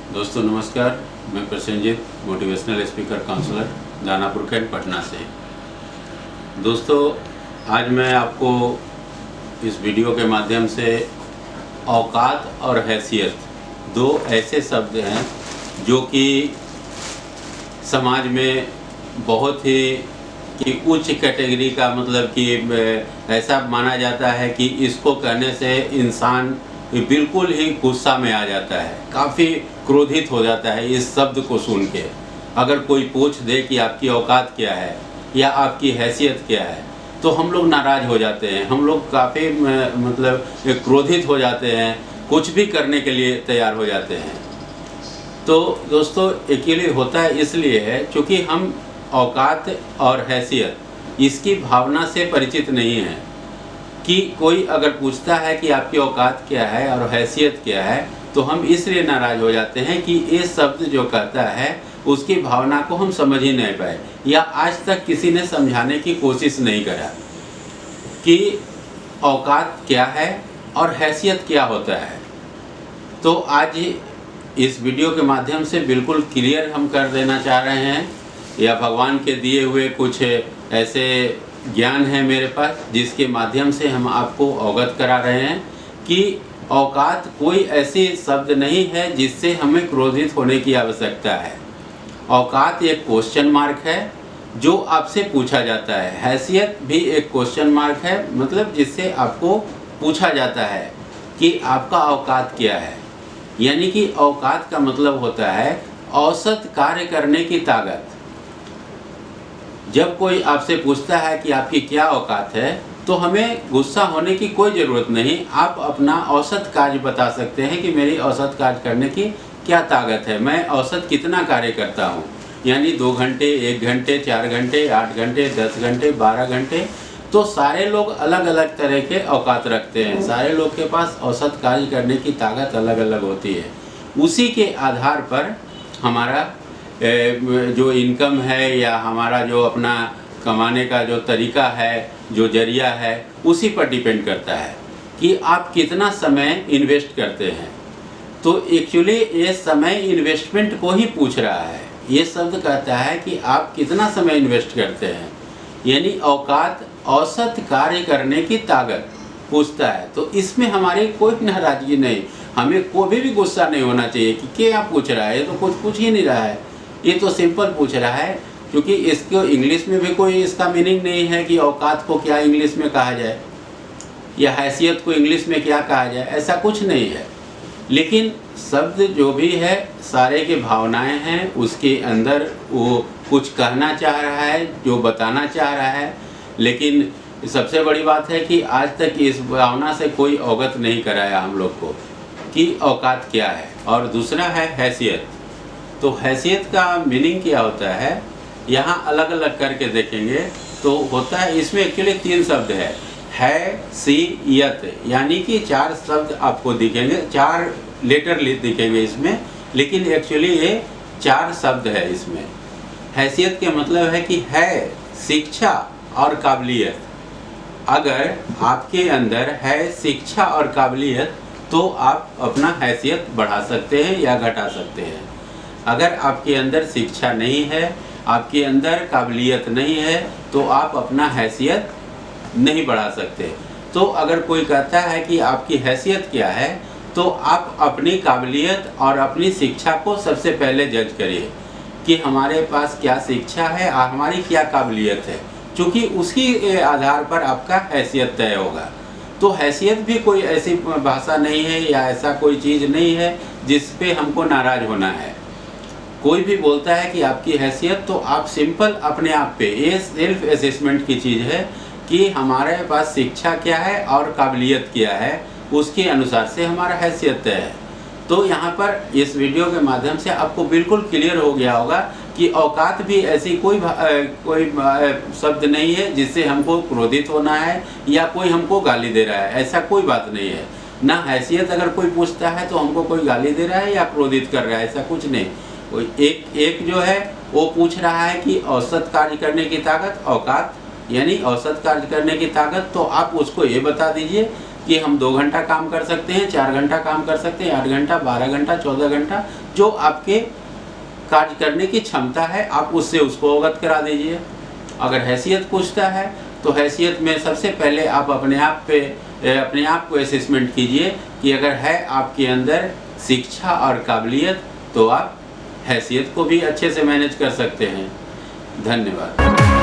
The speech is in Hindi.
दोस्तों नमस्कार, मैं Prasenjit, motivational speaker counsellor Danapur cantt Patna से। दोस्तों आज मैं आपको इस वीडियो के माध्यम से औकात और हैसियत दो ऐसे शब्द हैं जो कि समाज में बहुत ही कि उच्च कैटेगरी का मतलब कि ऐसा माना जाता है कि इसको कहने से इंसान बिल्कुल ही गुस्सा में आ जाता है, काफ़ी क्रोधित हो जाता है इस शब्द को सुन के। अगर कोई पूछ दे कि आपकी औकात क्या है या आपकी हैसियत क्या है तो हम लोग नाराज़ हो जाते हैं, हम लोग काफ़ी मतलब क्रोधित हो जाते हैं, कुछ भी करने के लिए तैयार हो जाते हैं। तो दोस्तों एक्चुअली होता है इसलिए है क्योंकि हम औकात और हैसियत इसकी भावना से परिचित नहीं हैं कि कोई अगर पूछता है कि आपकी औकात क्या है और हैसियत क्या है तो हम इसलिए नाराज़ हो जाते हैं कि ये शब्द जो कहता है उसकी भावना को हम समझ ही नहीं पाए या आज तक किसी ने समझाने की कोशिश नहीं करा कि औकात क्या है और हैसियत क्या होता है। तो आज इस वीडियो के माध्यम से बिल्कुल क्लियर हम कर देना चाह रहे हैं या भगवान के दिए हुए कुछ ऐसे ज्ञान है मेरे पास जिसके माध्यम से हम आपको अवगत करा रहे हैं कि औकात कोई ऐसी शब्द नहीं है जिससे हमें क्रोधित होने की आवश्यकता है। औकात एक क्वेश्चन मार्क है जो आपसे पूछा जाता है, हैसियत भी एक क्वेश्चन मार्क है मतलब जिससे आपको पूछा जाता है कि आपका औकात क्या है। यानी कि औकात का मतलब होता है औसत कार्य करने की ताकत। जब कोई आपसे पूछता है कि आपकी क्या औकात है तो हमें गुस्सा होने की कोई ज़रूरत नहीं, आप अपना औसत कार्य बता सकते हैं कि मेरी औसत कार्य करने की क्या ताकत है, मैं औसत कितना कार्य करता हूँ। यानी 2 घंटे, 1 घंटे, 4 घंटे, 8 घंटे, 10 घंटे, 12 घंटे। तो सारे लोग अलग अलग तरह के औकात रखते हैं, सारे लोग के पास औसत कार्य करने की ताकत अलग अलग होती है। उसी के आधार पर हमारा जो इनकम है या हमारा जो अपना कमाने का जो तरीका है, जो जरिया है, उसी पर डिपेंड करता है कि आप कितना समय इन्वेस्ट करते हैं। तो एक्चुअली ये समय इन्वेस्टमेंट को ही पूछ रहा है। ये शब्द कहता है कि आप कितना समय इन्वेस्ट करते हैं, यानी औकात औसत कार्य करने की ताकत पूछता है। तो इसमें हमारी कोई नाराज़गी नहीं, हमें कोई भी गुस्सा नहीं होना चाहिए कि क्या पूछ रहा है, ये तो कुछ पूछ ही नहीं रहा है, ये तो सिंपल पूछ रहा है। क्योंकि इसको इंग्लिश में भी कोई इसका मीनिंग नहीं है कि औकात को क्या इंग्लिश में कहा जाए या हैसियत को इंग्लिश में क्या कहा जाए, ऐसा कुछ नहीं है। लेकिन शब्द जो भी है सारे के भावनाएं हैं, उसके अंदर वो कुछ कहना चाह रहा है, जो बताना चाह रहा है। लेकिन सबसे बड़ी बात है कि आज तक इस भावना से कोई अवगत नहीं कराया हम लोग को कि औकात क्या है। और दूसरा है हैसियत। तो हैसियत का मीनिंग क्या होता है, यहाँ अलग अलग करके देखेंगे तो होता है, इसमें एक्चुअली 3 शब्द है सी यत, यानी कि 4 शब्द आपको दिखेंगे, 4 लेटर दिखेंगे इसमें, लेकिन एक्चुअली ये 4 शब्द है इसमें। हैसियत के मतलब है कि है शिक्षा और काबिलियत। अगर आपके अंदर है शिक्षा और काबिलियत तो आप अपना हैसियत बढ़ा सकते हैं या घटा सकते हैं। अगर आपके अंदर शिक्षा नहीं है, आपके अंदर काबिलियत नहीं है तो आप अपना हैसियत नहीं बढ़ा सकते। तो अगर कोई कहता है कि आपकी हैसियत क्या है तो आप अपनी काबिलियत और अपनी शिक्षा को सबसे पहले जज करिए कि हमारे पास क्या शिक्षा है और हमारी क्या काबिलियत है, क्योंकि उसकी आधार पर आपका हैसियत तय होगा। तो हैसियत भी कोई ऐसी भाषा नहीं है या ऐसा कोई चीज़ नहीं है जिस पे हमको नाराज़ होना है। कोई भी बोलता है कि आपकी हैसियत, तो आप सिंपल अपने आप पे, ये सेल्फ असेसमेंट की चीज़ है कि हमारे पास शिक्षा क्या है और काबिलियत क्या है, उसके अनुसार से हमारा हैसियत तय है। तो यहाँ पर इस वीडियो के माध्यम से आपको बिल्कुल क्लियर हो गया होगा कि औकात भी ऐसी कोई शब्द नहीं है जिससे हमको क्रोधित होना है या कोई हमको गाली दे रहा है, ऐसा कोई बात नहीं है। ना हैसियत अगर कोई पूछता है तो हमको कोई गाली दे रहा है या क्रोधित कर रहा है, ऐसा कुछ नहीं। एक जो है वो पूछ रहा है कि औसत कार्य करने की ताकत, औकात यानी औसत कार्य करने की ताकत। तो आप उसको ये बता दीजिए कि हम 2 घंटा काम कर सकते हैं, 4 घंटा काम कर सकते हैं, 8 घंटा, 12 घंटा, 14 घंटा, जो आपके कार्य करने की क्षमता है आप उससे उसको अवगत करा दीजिए। अगर हैसियत पूछता है तो हैसियत में सबसे पहले आप अपने आप को असेसमेंट कीजिए कि अगर है आपके अंदर शिक्षा और काबिलियत तो आप हैसियत को भी अच्छे से मैनेज कर सकते हैं। धन्यवाद।